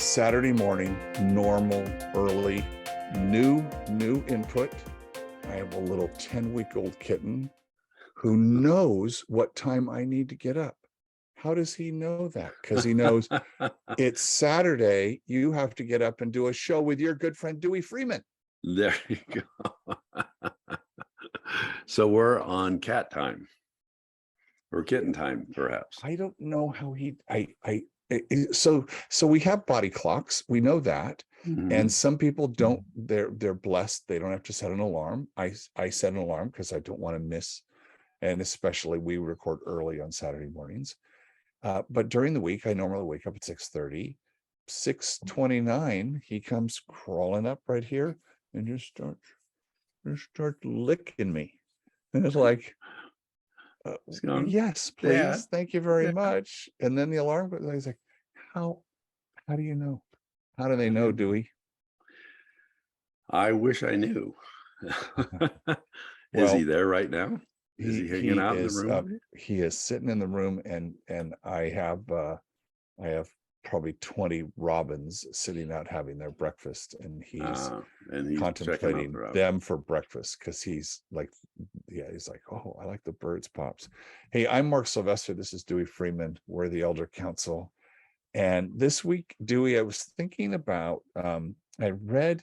Saturday morning, normal, early, new input. I have a little 10-week-old kitten who knows what time I need to get up. How does he know that? Because he knows it's Saturday. You have to get up and do a show with your good friend, Dewey Freeman. There you go. So we're on cat time or kitten time, perhaps. I don't know how so we have body clocks. We know that. And some people don't, they're blessed. They don't have to set an alarm. I set an alarm because I don't want to miss. And especially we record early on Saturday mornings. But during the week, I normally wake up at 6:30. 6:29, he comes crawling up right here and just start licking me. And it's like, yes, please. Dad. Thank you very much. And then the alarm goes, he's like, how do you know? How do they know, Dewey? I wish I knew. Is he there right now? Is he hanging out in the room? He is sitting in the room, and I have probably 20 robins sitting out having their breakfast, and he's contemplating them for breakfast because he's like, oh, I like the birds pops. Hey, I'm Mark Sylvester. This is Dewey Freeman. We're the Elder Council. And this week, Dewey, I was thinking about, I read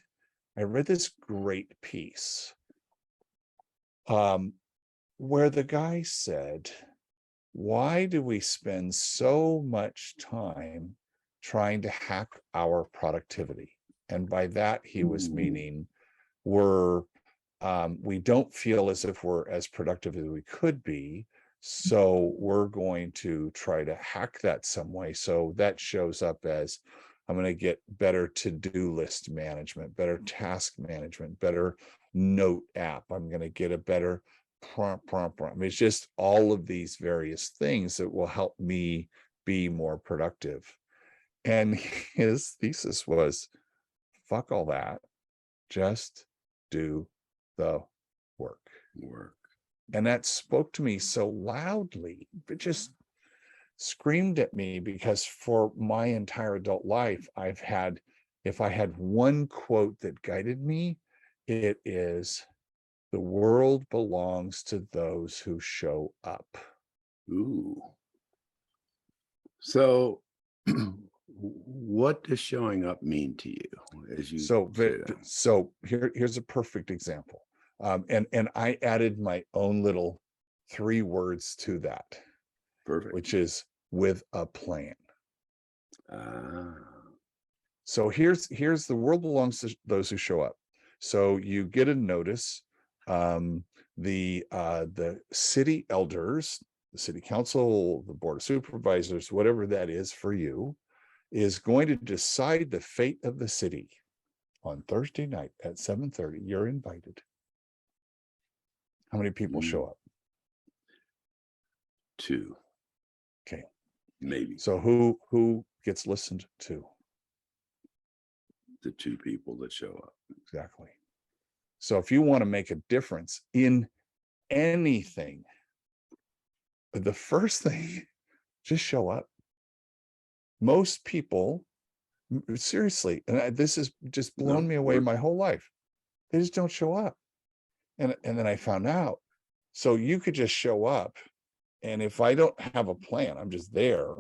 this great piece where the guy said, why do we spend so much time trying to hack our productivity? And by that, he was meaning we don't feel as if we're as productive as we could be. So we're going to try to hack that some way. So that shows up as, I'm going to get better to-do list management, better task management, better note app. I'm going to get a better prompt. I mean, it's just all of these various things that will help me be more productive. And his thesis was, fuck all that. Just do the work. And that spoke to me so loudly, it just screamed at me, because for my entire adult life, if I had one quote that guided me, it is, the world belongs to those who show up. Ooh. So what does showing up mean to you as you so here's a perfect example. And I added my own little 3 words to that. Perfect. Which is with a plan. So here's the world belongs to those who show up. So you get a notice. The city elders, the city council, the board of supervisors, whatever that is for you, is going to decide the fate of the city on Thursday night at 7:30. You're invited. How many people show up? 2. Okay. Maybe. So who gets listened to? The 2 people that show up. Exactly. So if you want to make a difference in anything, the first thing, just show up. Most people, seriously, and this has just blown me away my whole life, they just don't show up. And then I found out, so you could just show up, and if I don't have a plan, I'm just there,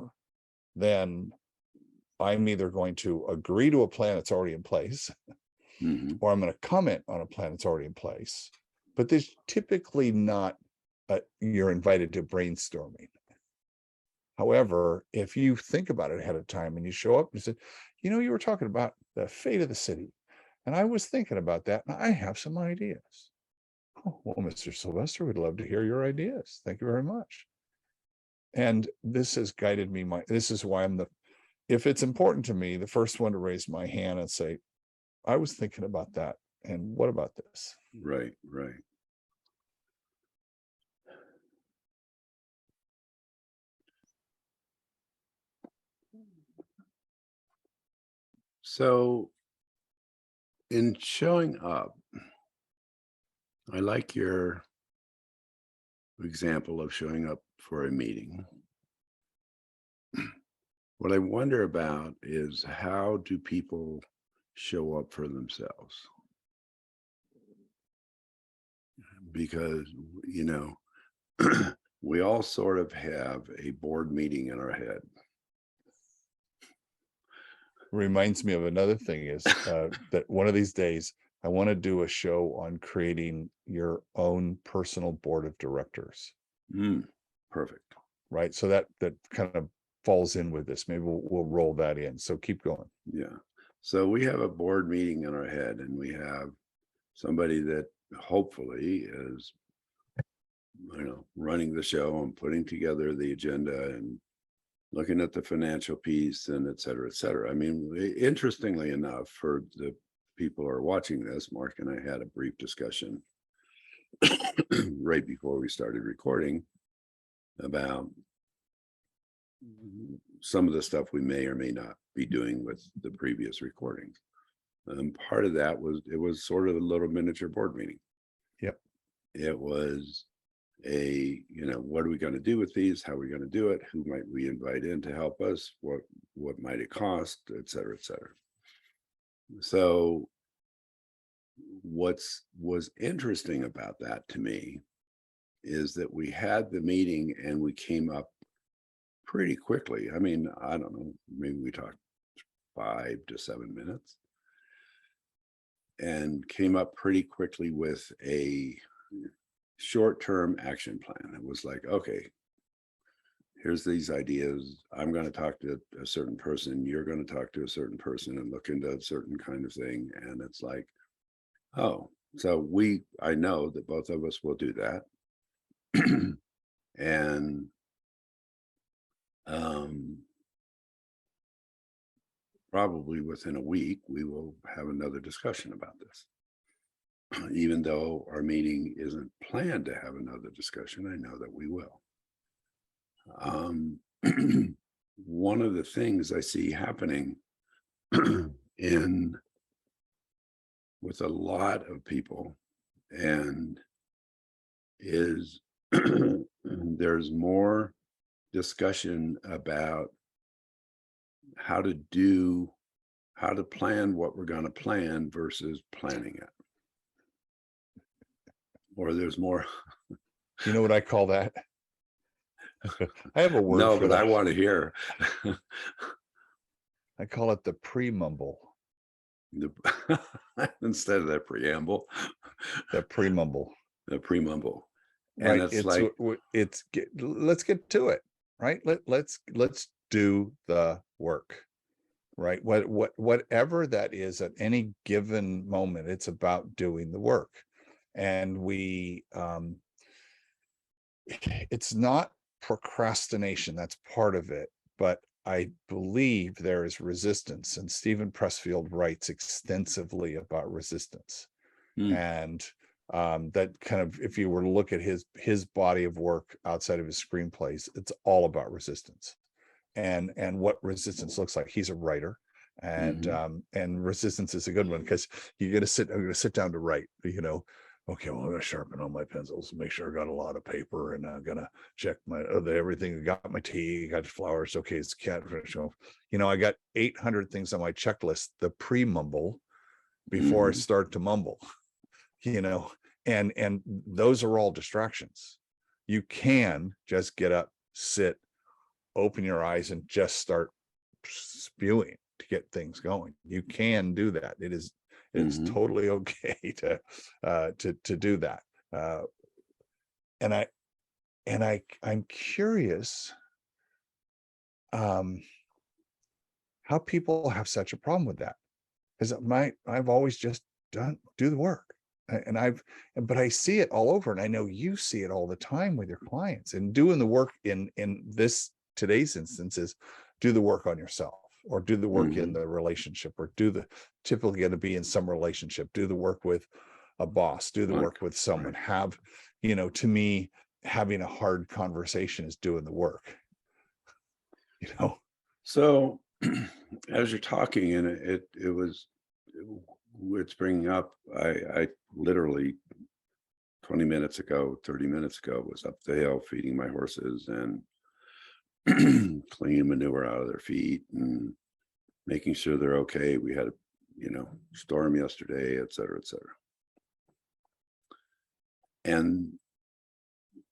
then I'm either going to agree to a plan that's already in place, or I'm going to comment on a plan that's already in place. But there's typically not, you're invited to brainstorming. However, if you think about it ahead of time and you show up and say, you were talking about the fate of the city, and I was thinking about that, and I have some ideas. Oh, well, Mr. Sylvester, we'd love to hear your ideas. Thank you very much. And this has guided me. This is why if it's important to me, the first one to raise my hand and say, I was thinking about that. And what about this? Right. So in showing up, I like your example of showing up for a meeting. What I wonder about is how do people show up for themselves? Because, you know, we all sort of have a board meeting in our head. Reminds me of another thing is that one of these days I want to do a show on creating your own personal board of directors, Perfect. right? So that kind of falls in with this. Maybe we'll roll that in. So keep going. Yeah. So we have a board meeting in our head, and we have somebody that hopefully is, running the show and putting together the agenda and looking at the financial piece and et cetera, et cetera. I mean, interestingly enough, for the people who are watching this, Mark and I had a brief discussion right before we started recording about some of the stuff we may or may not be doing with the previous recordings. And part of that was, it was sort of a little miniature board meeting. Yep. It was what are we going to do with these? How are we going to do it? Who might we invite in to help us? What might it cost, et cetera, et cetera. So was interesting about that to me is that we had the meeting and we came up pretty quickly. I mean, I don't know, maybe we talked 5 to 7 minutes and came up pretty quickly with a short-term action plan. It was like, okay, here's these ideas. I'm going to talk to a certain person. You're going to talk to a certain person and look into a certain kind of thing. And it's like, oh, so I know that both of us will do that. And probably within a week, we will have another discussion about this. Even though our meeting isn't planned to have another discussion, I know that we will. One of the things I see happening with a lot of people and is there's more discussion about how to plan what we're going to plan versus planning it. Or there's more. You know what I call that? I have a word No, for but that. I want to hear. I call it the pre-mumble. Instead of that preamble. The pre-mumble. The pre-mumble. Right. And it's like, let's get to it. Right. Let's do the work. Right. Whatever that is at any given moment, it's about doing the work. And it's not procrastination. That's part of it. But I believe there is resistance. And Stephen Pressfield writes extensively about resistance. And that kind of, if you were to look at his body of work outside of his screenplays, it's all about resistance and what resistance looks like. He's a writer, and resistance is a good one because I'm going to sit down to write, okay, well, I'm going to sharpen all my pencils, make sure I got a lot of paper, and I'm going to check everything. I got my tea, got flowers. Okay, it's catfish. I got 800 things on my checklist, the pre-mumble before I start to mumble. And those are all distractions. You can just get up, sit, open your eyes, and just start spewing to get things going. You can do that. It's totally okay to do that. I'm curious how people have such a problem with that, because I've always just do the work. But I see it all over, and I know you see it all the time with your clients. And doing the work in today's instance is do the work on yourself, or do the work in the relationship, or typically going to be in some relationship, do the work with a boss, do the work with someone. Have, to me, having a hard conversation is doing the work. So as you're talking, and it's bringing up, I literally 20 minutes ago, 30 minutes ago, was up the hill feeding my horses, and cleaning manure out of their feet and making sure they're okay. We had a, storm yesterday, et cetera, et cetera. And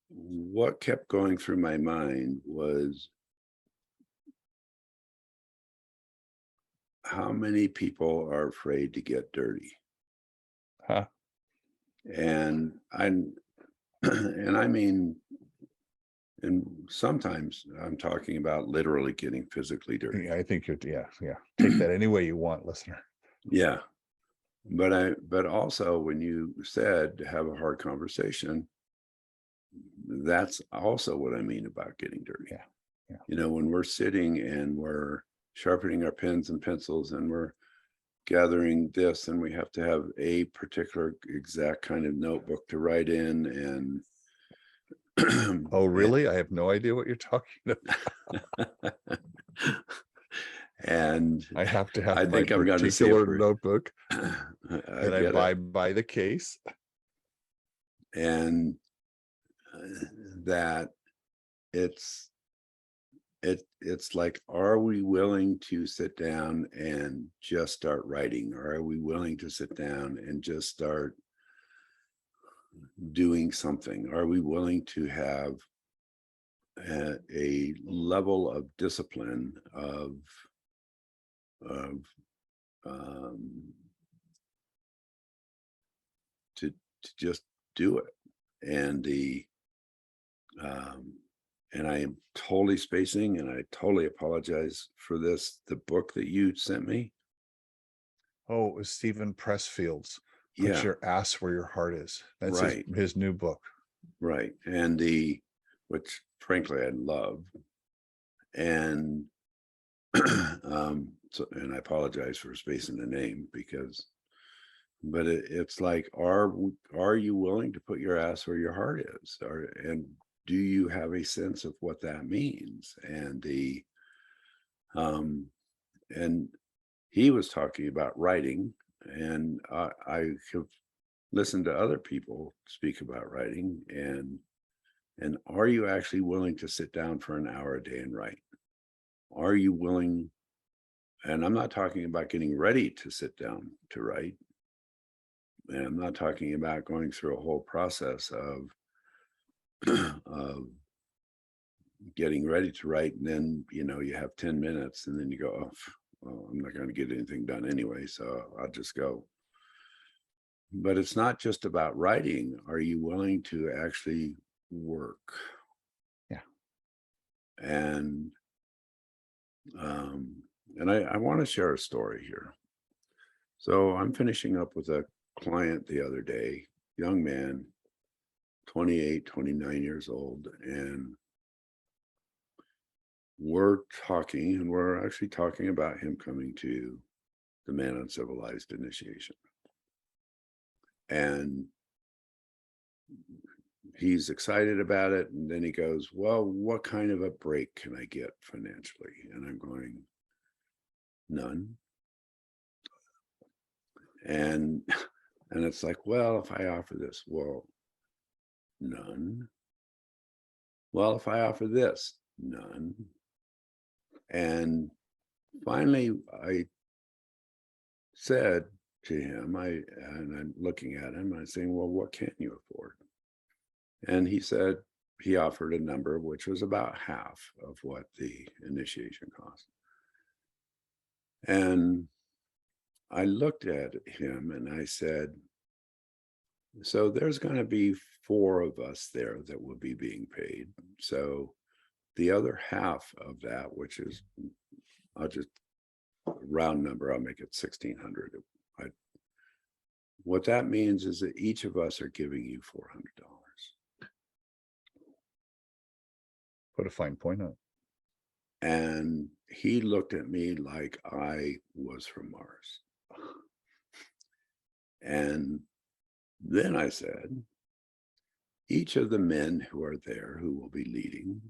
what kept going through my mind was how many people are afraid to get dirty. Huh. And and I mean, and sometimes I'm talking about literally getting physically dirty. Yeah, I think yeah. Take that any way you want, listener. Yeah. But also when you said to have a hard conversation, that's also what I mean about getting dirty. Yeah. When we're sitting and we're sharpening our pens and pencils and we're gathering this, and we have to have a particular exact kind of notebook to write in, and Oh, really? I have no idea what you're talking about. and I have to have I my think I'm going to see it particular for notebook, I and I get buy it. by the case. And that it's it's like, are we willing to sit down and just start writing, or are we willing to sit down and just start doing something? Are we willing to have a level of discipline of um, to just do it? And um, and I am totally spacing, and I totally apologize for this. The book that you sent me, Oh, it was Stephen Pressfield's Put yeah, Your Ass Where Your Heart Is. That's right, his new book. right, and which frankly I love, and so, and I apologize for spacing the name but it's like, are you willing to put your ass where your heart is, and do you have a sense of what that means? Um and he was talking about writing, and I have listened to other people speak about writing, and are you actually willing to sit down for an hour a day and write? Are you willing? And I'm not talking about getting ready to sit down to write, and I'm not talking about going through a whole process of of getting ready to write, and then you have 10 minutes and then you go, oh, well, I'm not going to get anything done anyway, so I'll just go. But it's not just about writing. Are you willing to actually work? Yeah. And um and I want to share a story here. So I'm finishing up with a client the other day, young man, 28, 29 years old, and we're talking, and we're actually talking about him coming to the Man Uncivilized initiation. And he's excited about it. And then he goes, well, what kind of a break can I get financially? And I'm going, none. And and it's like, well, if I offer this, well, none. Well, if I offer this, none. And finally I said to him, and I'm looking at him, I'm saying, well, what can you afford? And he said he offered a number which was about half of what the initiation cost. And I looked at him and I said, so there's going to be 4 of us there that will be being paid. So the other half of that, which is, I'll just round number, I'll make it 1,600. What that means is that each of us are giving you $400. Put a fine point on it. And he looked at me like I was from Mars. And then I said, each of the men who are there who will be leading,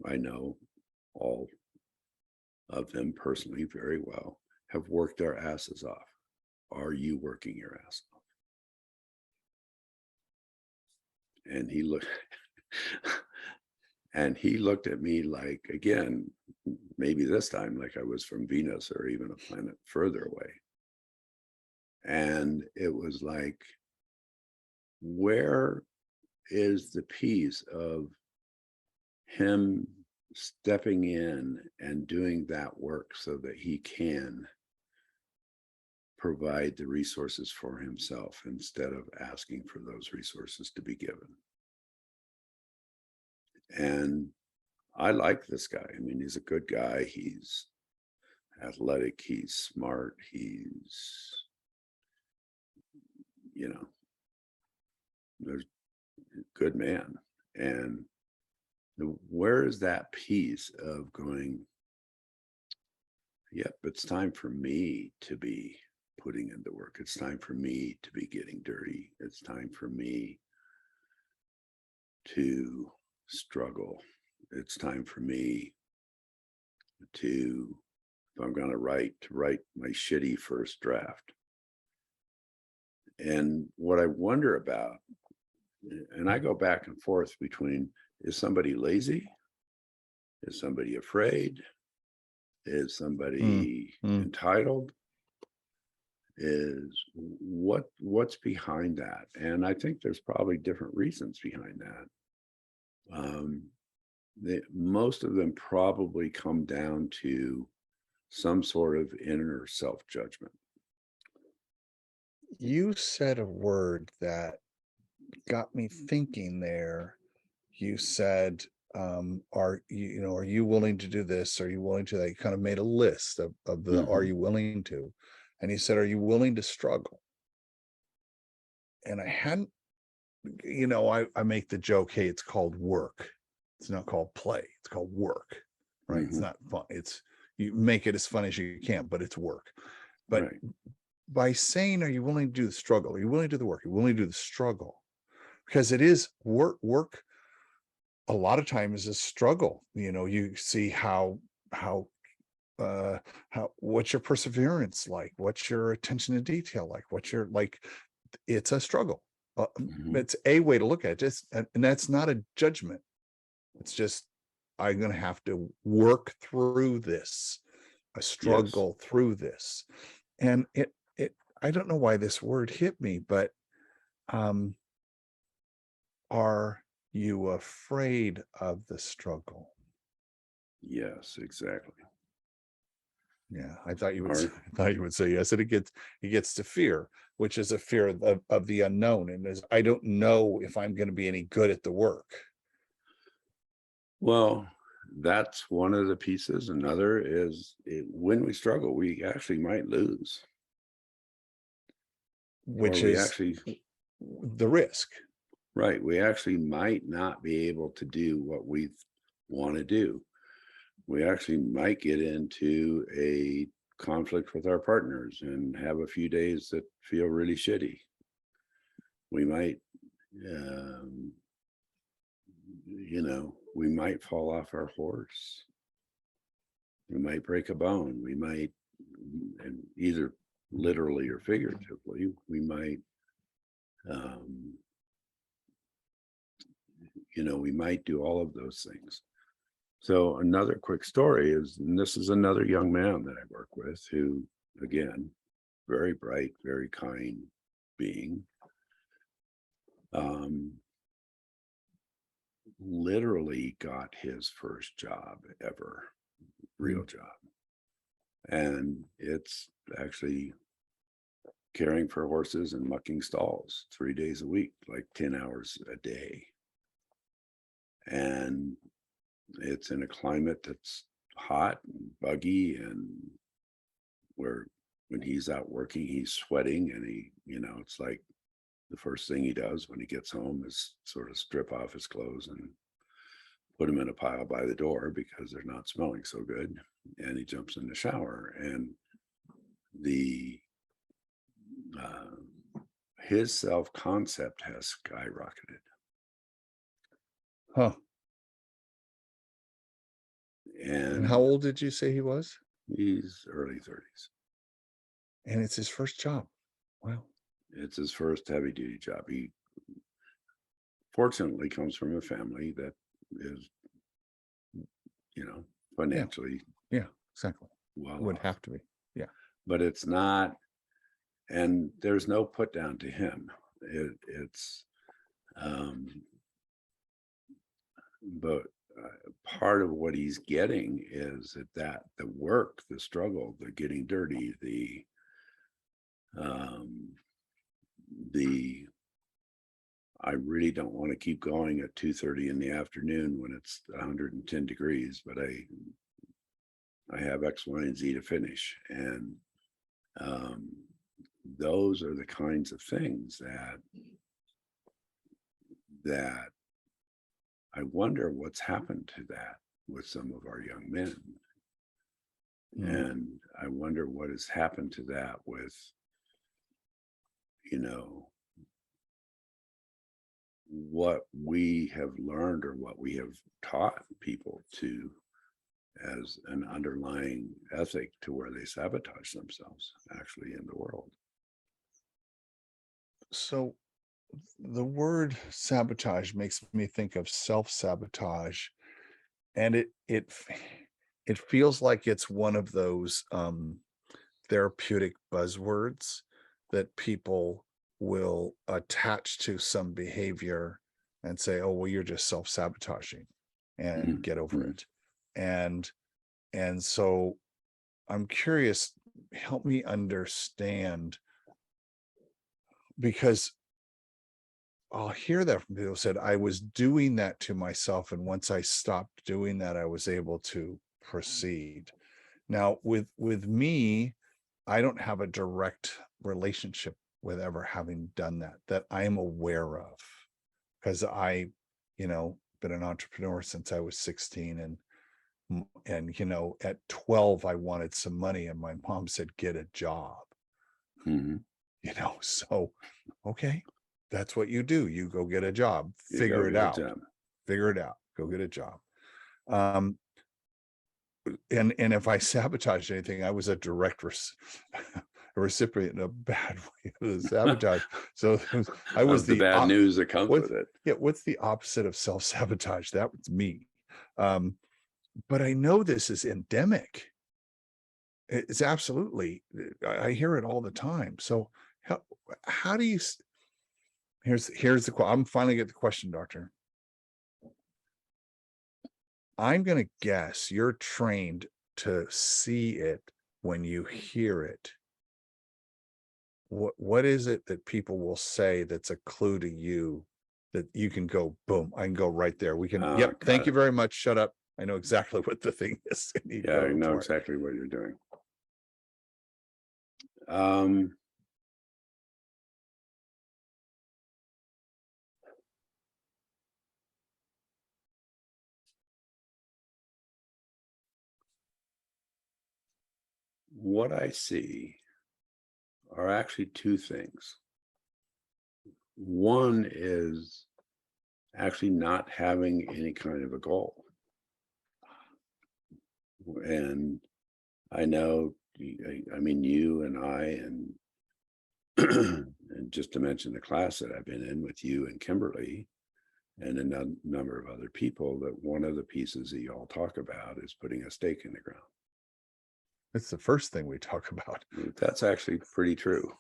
I know all of them personally very well, have worked their asses off. Are you working your ass off? And he looked, And he looked at me like, again, maybe this time, like I was from Venus or even a planet further away. And it was like, where is the piece of him stepping in and doing that work so that he can provide the resources for himself instead of asking for those resources to be given? And I like this guy. I mean, he's a good guy. He's athletic. He's smart. He's, you know, there's a good man. And where is that piece of going, yep, it's time for me to be putting in the work. It's time for me to be getting dirty. It's time for me to struggle. It's time for me to, if I'm going to write my shitty first draft. And what I wonder about, and I go back and forth between, is somebody lazy? Is somebody afraid? Is somebody entitled? Is what's behind that? And I think there's probably different reasons behind that. Most of them probably come down to some sort of inner self-judgment. You said a word that got me thinking there. You said, are you willing to do this? Are you willing to that? You kind of made a list of the are you willing to? And you said, are you willing to struggle? And I hadn't, I make the joke, hey, it's called work. It's not called play. It's called work, right? It's not fun. You make it as fun as you can, but it's work. But Right. by saying, are you willing to do the struggle? Are you willing to do the work? Are you willing to do the struggle? Because it is work a lot of times is a struggle. You see how what's your perseverance like? What's your attention to detail like? It's a struggle. It's a way to look at it. And that's not a judgment. It's just, I'm going to have to work through this, a struggle through this. And I don't know why this word hit me, but are you afraid of the struggle? Yes, exactly. Yeah, I thought you would say yes. And it gets to fear, which is a fear of the unknown. And I don't know if I'm going to be any good at the work. Well, that's one of the pieces. Another is when we struggle, we actually might lose. Which we is actually, the risk. right. We actually might not be able to do what we want to do. We actually might get into a conflict with our partners and have a few days that feel really shitty. We might, we might fall off our horse. We might break a bone. We might, and either literally or figuratively, we might, we might do all of those things. So another quick story is, and this is another young man that I work with who, again, very bright, very kind being, literally got his first job ever, real job. And it's actually caring for horses and mucking stalls 3 days a week, like 10 hours a day. And it's in a climate that's hot and buggy, and where when he's out working, he's sweating, and it's like the first thing he does when he gets home is sort of strip off his clothes and put them in a pile by the door because they're not smelling so good. And he jumps in the shower, and his self-concept has skyrocketed. Huh. And how old did you say he was? He's early 30s. And it's his first job. Wow. It's his first heavy duty job. He fortunately comes from a family that is Yeah. financially Yeah, exactly. well Would off. have to be. Yeah. But it's not, and there's no put down to him. It's um but part of what he's getting is that the work, the struggle, the getting dirty, um the I really don't want to keep going at 2:30 in the afternoon when it's 110 degrees, but I have X, Y, and Z to finish. And um, those are the kinds of things that I wonder what's happened to that with some of our young men. Mm, And I wonder what has happened to that with, you know, what we have learned or what we have taught people to as an underlying ethic to where they sabotage themselves actually in the world. so the word sabotage makes me think of self-sabotage, and it feels like it's one of those therapeutic buzzwords that people will attach to some behavior and say, oh well, you're just self-sabotaging and Mhm, get over mhm. it. And so I'm curious, help me understand, because I'll hear that from people said, I was doing that to myself. And once I stopped doing that, I was able to proceed. Now, with me, I don't have a direct relationship with ever having done that I'm aware of, because been an entrepreneur since I was 16, and at 12 I wanted some money and my mom said, get a job. Mhm. So okay, that's what you do. You go get a job, You go figure it get a out, job. go get a job. Um, and if I sabotaged anything, I was a direct a recipient in a bad way of the sabotage. So I was Of the the bad news that comes what's with it. yeah, what's the opposite of self-sabotage? That was me. Um, but I know this is endemic. It's absolutely, I hear it all the time. So how do you here's the I'm finally get the question, doctor. I'm going to guess you're trained to see it when you hear it. What is it that people will say that's a clue to you that you can go, boom, I can go right there. We can, Ah, yep, thank got you it. very much. Shut up. I know exactly what the thing is. And you Yeah, I go know for it. exactly what you're doing. Um, what I see are actually two things. One is actually not having any kind of a goal. And I know, I mean, you and I, and and just to mention the class that I've been in with you and Kimberly and a number of other people, that one of the pieces that you all talk about is putting a stake in the ground. It's the first thing we talk about. That's actually pretty true.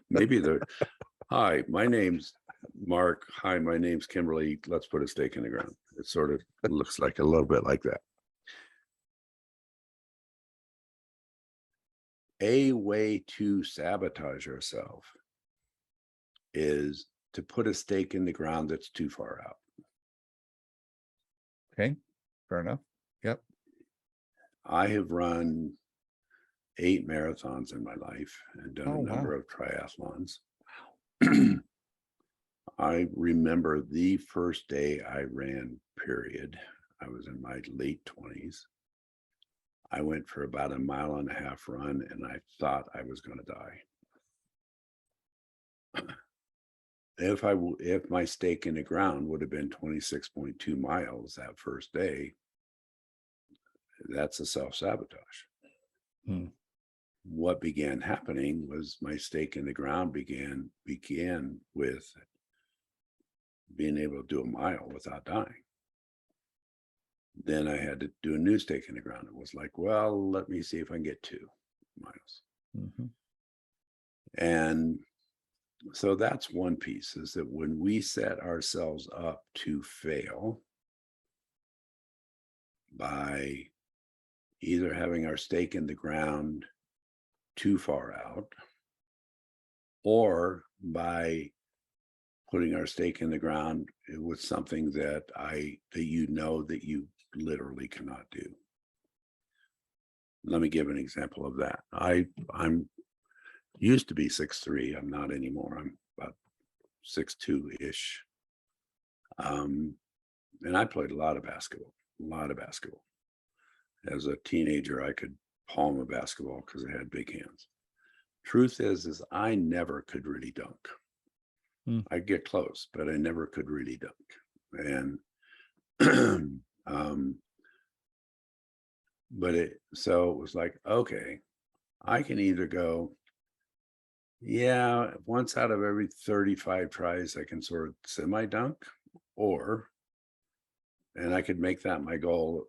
Maybe hi, my name's Mark. Hi, my name's Kimberly. Let's put a stake in the ground. It sort of looks like a little bit like that. A way to sabotage ourselves is to put a stake in the ground that's too far out. Okay. Fair enough. Yep. I have run 8 marathons in my life and done Oh, a wow. number of triathlons. I remember the first day I ran, period. I was in my late 20s. I went for about a 1.5 mile run and I thought I was going to die. If my stake in the ground would have been 26.2 miles that first day, that's a self-sabotage. Hmm. What began happening was my stake in the ground began with being able to do a mile without dying. Then I had to do a new stake in the ground. It was like, well, let me see if I can get 2 miles. Mhm. And so that's one piece, is that when we set ourselves up to fail by either having our stake in the ground too far out, or by putting our stake in the ground with something that that you literally cannot do. Let me give an example of that. I'm used to be 6'3". I'm not anymore. I'm about 6'2" ish. And I played a lot of basketball, a lot of basketball. As a teenager, I could palm a basketball because I had big hands. Truth is I never could really dunk. Mm. I'd get close, but I never could really dunk. And so it was like, okay, I can either go, yeah, once out of every 35 tries, I can sort of semi dunk, and I could make that my goal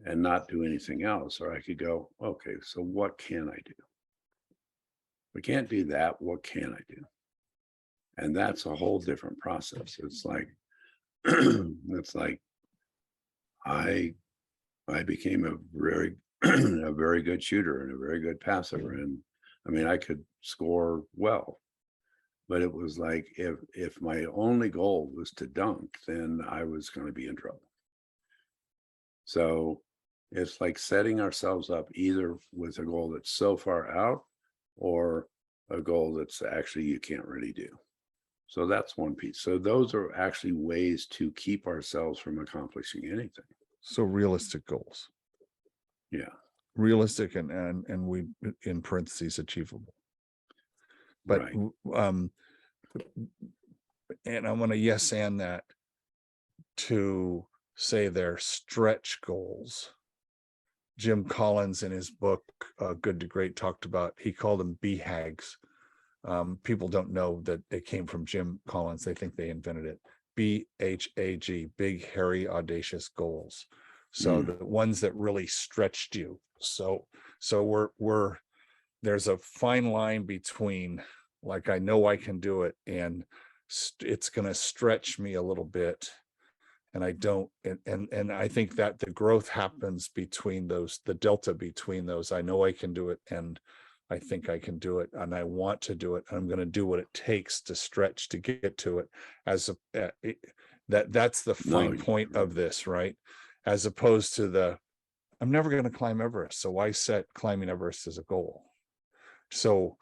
and not do anything else. Or I could go, okay, so what can I do? If I can't do that, what can I do? And that's a whole different process. It's like, it's like I I became a very a very good shooter and a very good passer. And I mean, I could score well, but it was like, if my only goal was to dunk, then I was going to be in trouble. So it's like setting ourselves up either with a goal that's so far out, or a goal that's actually you can't really do. So that's one piece. So those are actually ways to keep ourselves from accomplishing anything. So realistic goals, Yeah, realistic and we in parentheses achievable. But right. and I want to yes and that to say they're stretch goals. Jim Collins in his book Good to Great talked about, he called them BHAGs. People don't know that they came from Jim Collins. They think they invented it. BHAG, big, hairy, audacious goals. So Mm, the ones that really stretched you. So we're there's a fine line between, like, I know I can do it, and it's going to stretch me a little bit, and I don't, and I think that the growth happens between those, the delta between those. I know I can do it, and I think I can do it, and I want to do it, and I'm going to do what it takes to stretch to get to it. As a that's the no, fine point of this, right? As opposed to the, I'm never going to climb Everest, so why set climbing Everest as a goal? So,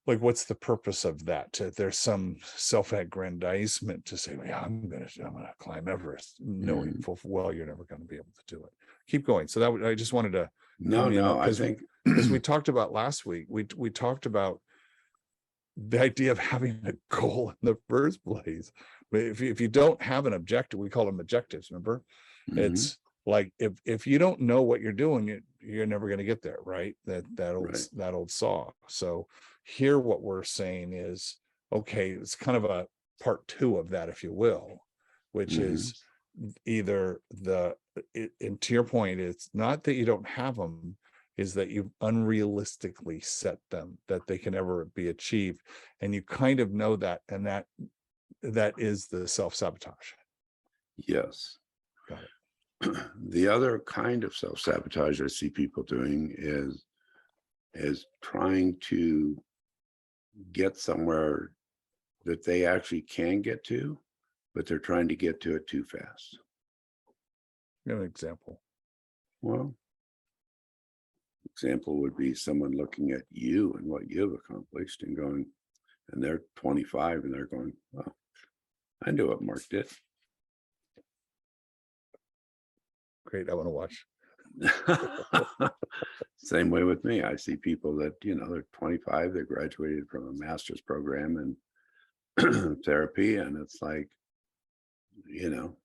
like, what's the purpose of that? There's some self-aggrandizement to say, well, yeah, I'm gonna climb Everest, knowing mm, full well you're never going to be able to do it. Keep going. So that I just wanted to no, come in no. I because think as we talked about last week, we talked about the idea of having a goal in the first place. If you don't have an objective, we call them objectives, remember? mhm, It's like, if you don't know what you're doing, you're never going to get there, right? right. That old saw. So here what we're saying is, okay, it's kind of a part two of that, if you will, which Mhm, is either and to your point, it's not that you don't have them, is that you've unrealistically set them that they can ever be achieved, and you kind of know that, and that is the self-sabotage. yes. Got it. The other kind of self-sabotage I see people doing is trying to get somewhere that they actually can get to, but they're trying to get to it too fast. Give an example. Well, example would be someone looking at you and what you've accomplished and going, and they're 25 and they're going, well, I knew what Mark did. Great, I want to watch. Same way with me. I see people that, they're 25, they graduated from a master's program in therapy, and it's like,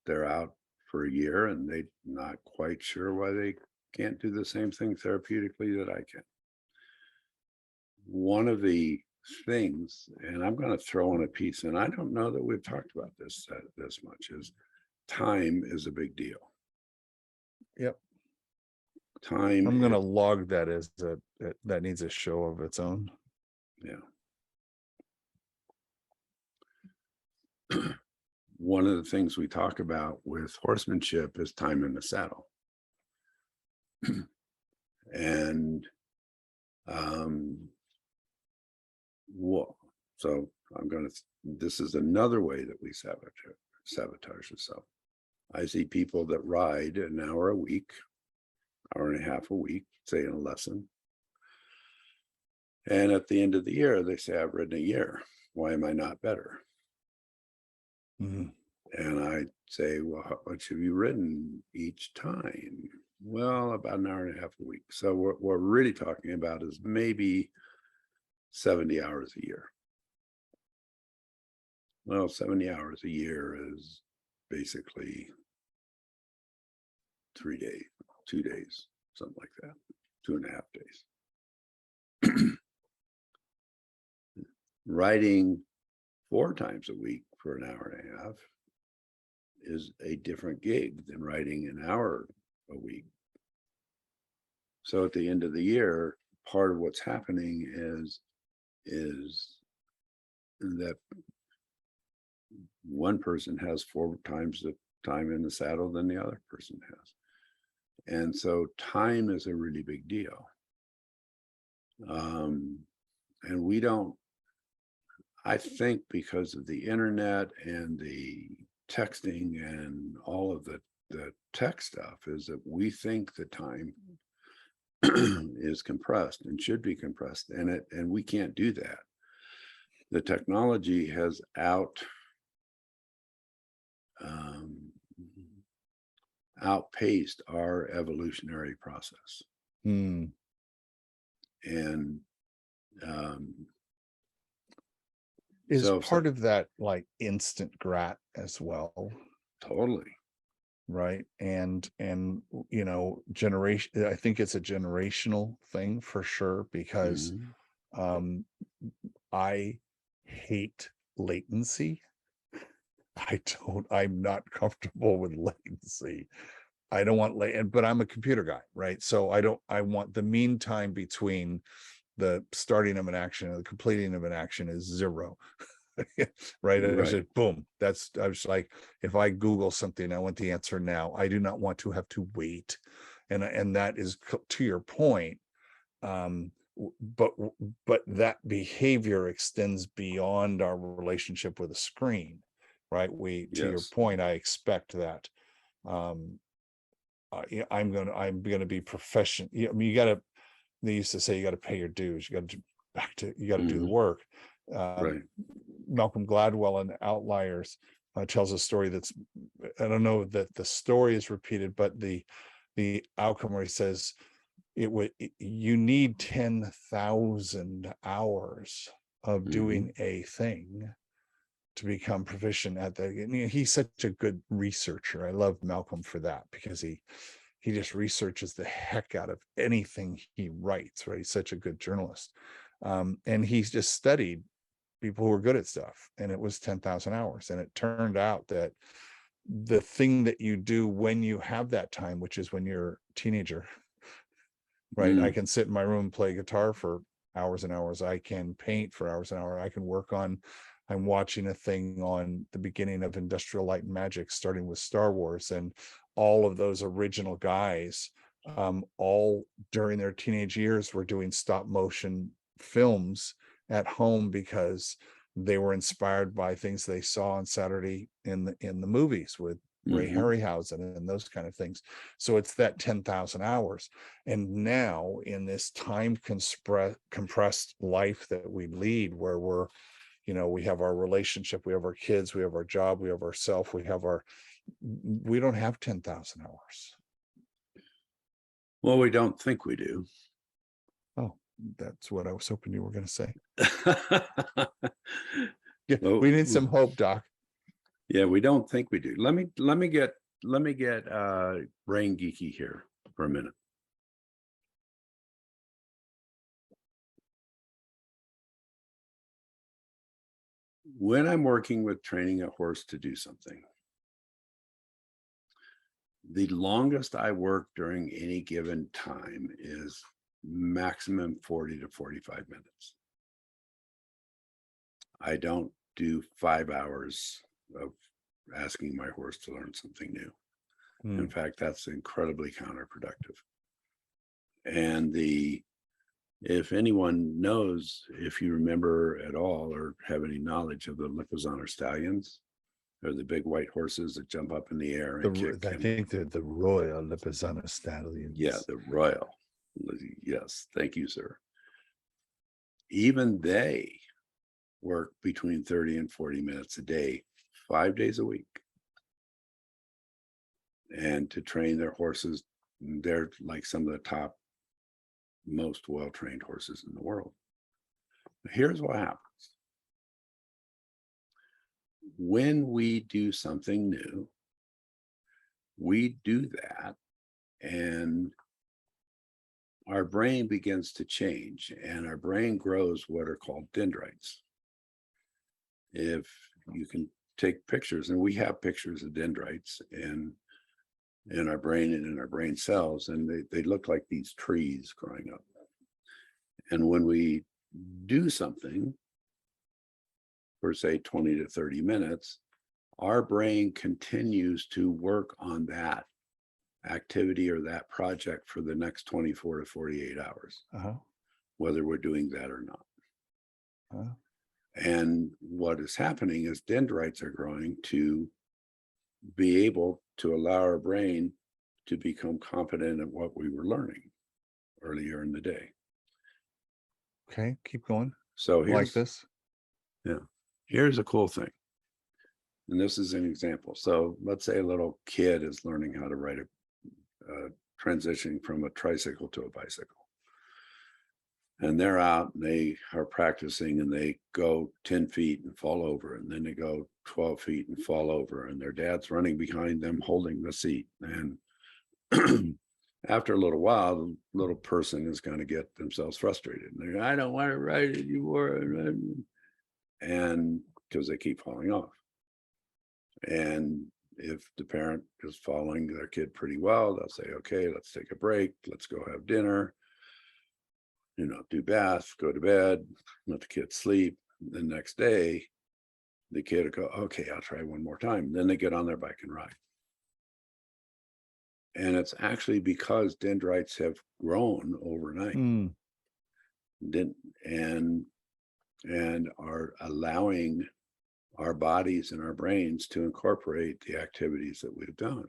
they're out for a year and they're not quite sure why they can't do the same thing therapeutically that I can. One of the things, and I'm going to throw in a piece, and I don't know that we've talked about this much, is time is a big deal. Yep. Time I'm going to is, log that as that needs a show of its own. yeah. One of the things we talk about with horsemanship is time in the saddle. And what, so this is another way that we sabotage yourself. I see people that ride an hour a week, hour and a half a week, say in a lesson. And at the end of the year, they say, I've ridden a year. Why am I not better? Mhm. And I say, well, how much have you ridden each time? Well, about an hour and a half a week. So what we're really talking about is maybe 70 hours a year. Well, 70 hours a year is basically 3 days, 2 days, something like that, 2.5 days. Riding 4 times a week for an hour and a half is a different gig than riding an hour a week. So at the end of the year, part of what's happening is that one person has 4 times the time in the saddle than the other person has. And so time is a really big deal. And we don't, I think because of the internet and the texting and all of the tech stuff, is that we think the time is compressed and should be compressed, and we can't do that. The technology has outpaced our evolutionary process. Hmm. And Is so part of that like instant grat as well, totally. right? And you know, generation, I think it's a generational thing for sure, because Mhm. I hate latency. I'm not comfortable with latency. I don't want late, but I'm a computer guy, right? So I want the mean time between the starting of an action and the completing of an action is 0. Right? I Right. said, boom. I was like, if I Google something, I want the answer now. I do not want to have to wait. And that is to your point. Um, but that behavior extends beyond our relationship with a screen, right? To your Yes. point, I expect that. Um, yeah, I'm gonna be professional. I mean, they used to say you got to pay your dues. You got to do the Mhm. work. Right. Malcolm Gladwell in Outliers tells a story that's, I don't know that the story is repeated, but the outcome where he says you need 10,000 hours of Mhm. doing a thing to become proficient at that. And, you know, he's such a good researcher. I love Malcolm for that, because he just researches the heck out of anything he writes, right? He's such a good journalist. And he's just studied people who are good at stuff, and it was 10,000 hours. And it turned out that the thing that you do when you have that time, which is when you're a teenager, right? I Mm. can sit in my room and play guitar for hours and hours. I can paint for hours and hours. I can work on, I'm watching a thing on the beginning of Industrial Light and Magic, starting with Star Wars, and all of those original guys, all during their teenage years were doing stop motion films at home because they were inspired by things they saw on Saturday in the movies with Ray Mhm. Harryhausen and those kind of things. So it's that 10,000 hours. And now in this time compressed life that we lead, where we're, you know, we have our relationship, we have our kids, we have our job, we have ourself, we don't have 10,000 hours. Well, we don't think we do. Oh, that's what I was hoping you were going to say. Yeah, Well, we need some hope, Doc. yeah, we don't think we do. Let me get brain geeky here for a minute. When I'm working with training a horse to do something, The longest I work during any given time is maximum 40 to 45 minutes. I don't do 5 hours of asking my horse to learn something new. In Mm. fact, that's incredibly counterproductive. And if anyone knows, if you remember at all or have any knowledge of the Lipizzaner stallions, they're the big white horses that jump up in the air and kick. I think they're the Royal Lipizzaner Yeah, stallions. the royal. Yes, thank you, sir. Even they work between 30 and 40 minutes a day, 5 days a week. And to train their horses, they're like some of the top, most well-trained horses in the world. Here's what happens. When we do something new, we do that and our brain begins to change and our brain grows what are called dendrites. If you can take pictures, and we have pictures of dendrites in our brain and in our brain cells, and they look like these trees growing up. And when we do something for say 20 to 30 minutes, our brain continues to work on that activity or that project for the next 24 to 48 hours, Uh-huh. whether we're doing that or not. Uh-huh. And what is happening is dendrites are growing to be able to allow our brain to become competent at what we were learning earlier in the day. Okay, keep going. So Like this. here's a cool thing. And this is an example. So let's say a little kid is learning how to ride a transitioning from a tricycle to a bicycle. And they're out and they are practicing and they go 10 feet and fall over. And then they go 12 feet and fall over. And their dad's running behind them holding the seat. And after a little while, the little person is going to get themselves frustrated. And they're, I don't want to ride it anymore. And because they keep falling off. And if the parent is following their kid pretty well, they'll say, okay, let's take a break. Let's go have dinner, do bath, go to bed, let the kid sleep. The next day, the kid will go, okay, I'll try one more time. Then they get on their bike and ride. And it's actually because dendrites have grown overnight. Mm. And are allowing our bodies and our brains to incorporate the activities that we've done.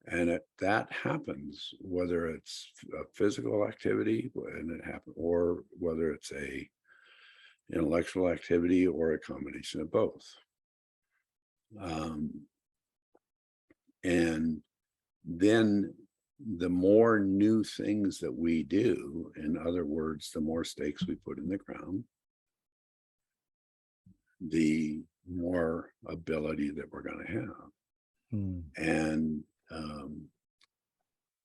And that happens, whether it's a physical activity and it happens, or whether it's a intellectual activity or a combination of both. And then the more new things that we do, in other words, the more stakes we put in the ground, the more ability that we're going to have. Mm. And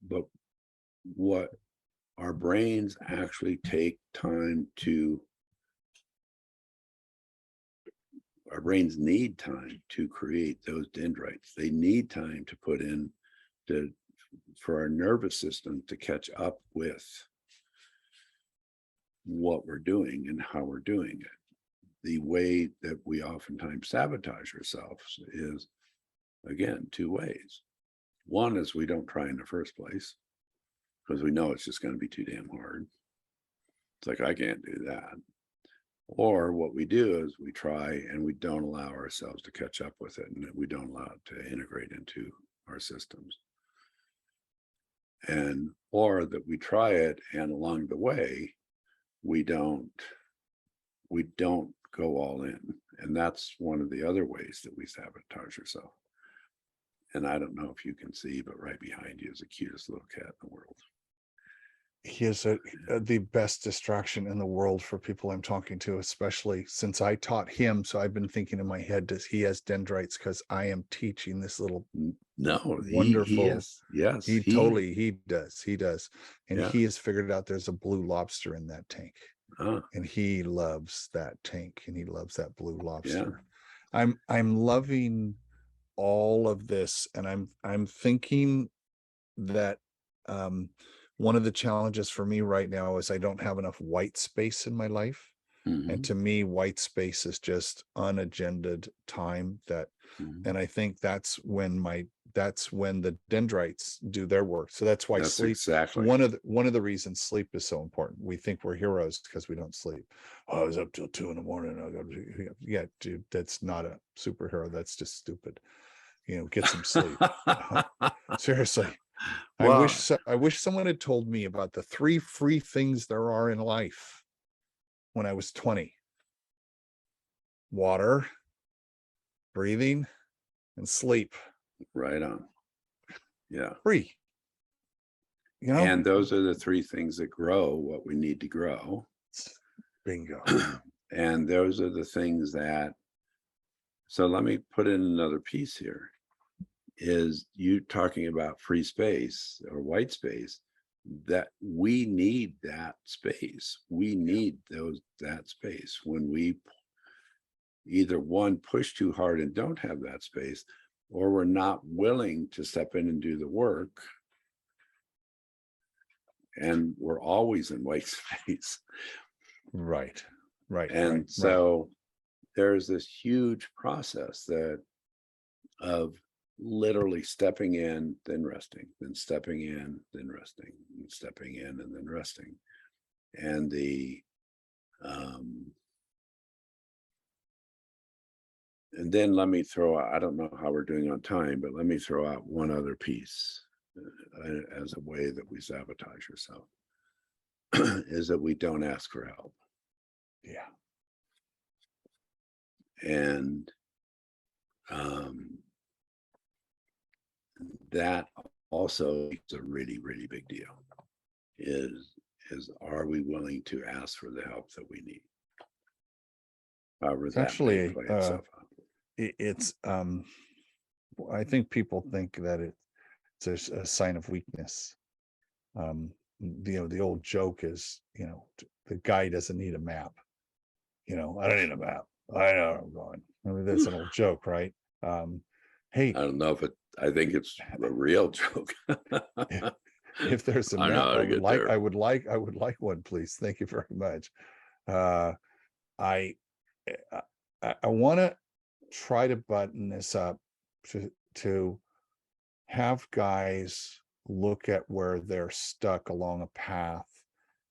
but what our brains actually take time to, our brains need time to create those dendrites. They need time to put in for our nervous system to catch up with what we're doing and how we're doing it. The way that we oftentimes sabotage ourselves is, again, two ways. One is we don't try in the first place because we know it's just going to be too damn hard. It's like, I can't do that. Or what we do is we try and we don't allow ourselves to catch up with it, and we don't allow it to integrate into our systems. And or that we try it and along the way we don't go all in. And that's one of the other ways that we sabotage ourselves. And I don't know if you can see, but right behind you is the cutest little cat in the world. He is the best distraction in the world for people I'm talking to, especially since I taught him. So I've been thinking in my head, does he has dendrites? Because I am teaching this little No, wonderful. he is. Yes, he does. And yeah. he has figured out there's a blue lobster in that tank. Ah, And he loves that tank and he loves that blue lobster. yeah. I'm loving all of this, and I'm thinking that one of the challenges for me right now is I don't have enough white space in my life. And Mhm, to me, white space is just unagended time that, mhm. and I think that's when the dendrites do their work. So that's why That's sleep, exactly. one of the reasons sleep is so important. We think we're heroes because we don't sleep. Oh, I was up till 2 a.m. I got to, yeah, dude, that's not a superhero. That's just stupid. Get some sleep. Seriously. Well, I wish someone had told me about the 3 free things there are in life when I was 20. Water, breathing, and sleep. right on. Yeah. Free, you know? And those are the three things that grow what we need to grow. Bingo. And those are the things that, so let me put in another piece here. Is you talking about free space or white space, that we need that space. We need that space when we either one push too hard and don't have that space, or we're not willing to step in and do the work, and we're always in white space. Right. Right. Right. And Right. so there's this huge process that of literally stepping in, then resting, then stepping in, then resting, and stepping in, and then resting. And um, and then let me throw out, I don't know how we're doing on time, but let me throw out one other piece as a way that we sabotage ourselves is that we don't ask for help. Yeah. And um, that also is a really, really big deal. Is are we willing to ask for the help that we need? However, It's that may actually play itself out. it's I think people think that it's a sign of weakness. The old joke is, the guy doesn't need a map. I don't need a map. I know where I'm going. I mean, that's an old joke, right? Hey, I don't know if it, I think it's a real joke. if there's a I know map, how to get there. I would like one, please. Thank you very much. Uh, I, I want to try to button this up to have guys look at where they're stuck along a path,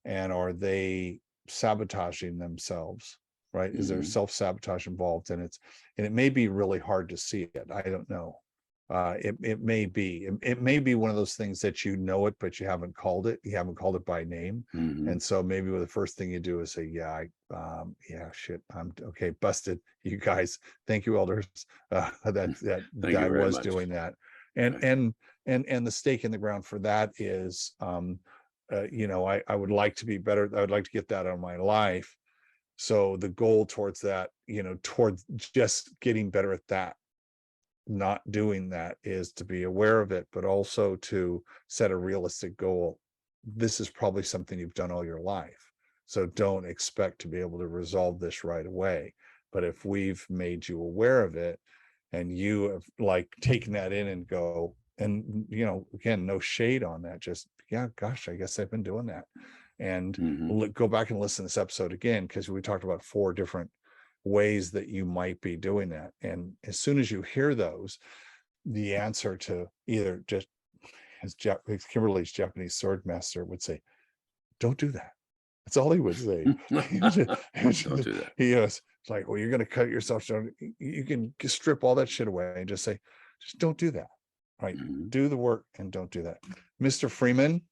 and are they sabotaging themselves, right? Is there Mhm, self-sabotage involved? And it may be really hard to see it. I don't know. It may be, it may be one of those things that it, but you haven't called it. You haven't called it by name. mhm. And so maybe the first thing you do is say, yeah, yeah, shit, I'm okay, busted. You guys, thank you, elders. Thank That you I very was much. doing that. And Right. and the stake in the ground for that is, I would like to be better. I would like to get that out of my life. So the goal towards that, towards just getting better at that, not doing that, is to be aware of it, but also to set a realistic goal. This is probably something you've done all your life. So don't expect to be able to resolve this right away. But if we've made you aware of it, and you have like taken that in and go, and again, no shade on that, just, yeah, gosh, I guess I've been doing that. And Mhm, go back and listen to this episode again, because we talked about 4 different ways that you might be doing that. And as soon as you hear those, the answer to either just, as Kimberly's Japanese sword master would say, don't do that. That's all he would say. don't do that. He is, it's like, well, you're going to cut yourself down. You can strip all that shit away and just say, just don't do that. Right? Mhm. Do the work and don't do that. Mr. Freeman,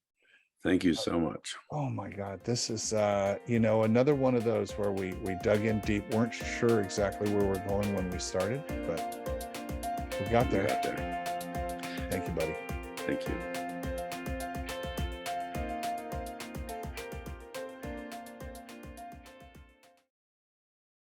Thank you so much. oh my God, this is another one of those where we dug in deep, weren't sure exactly where we're going when we started, but we got We there. got there. Thank you, buddy. Thank you.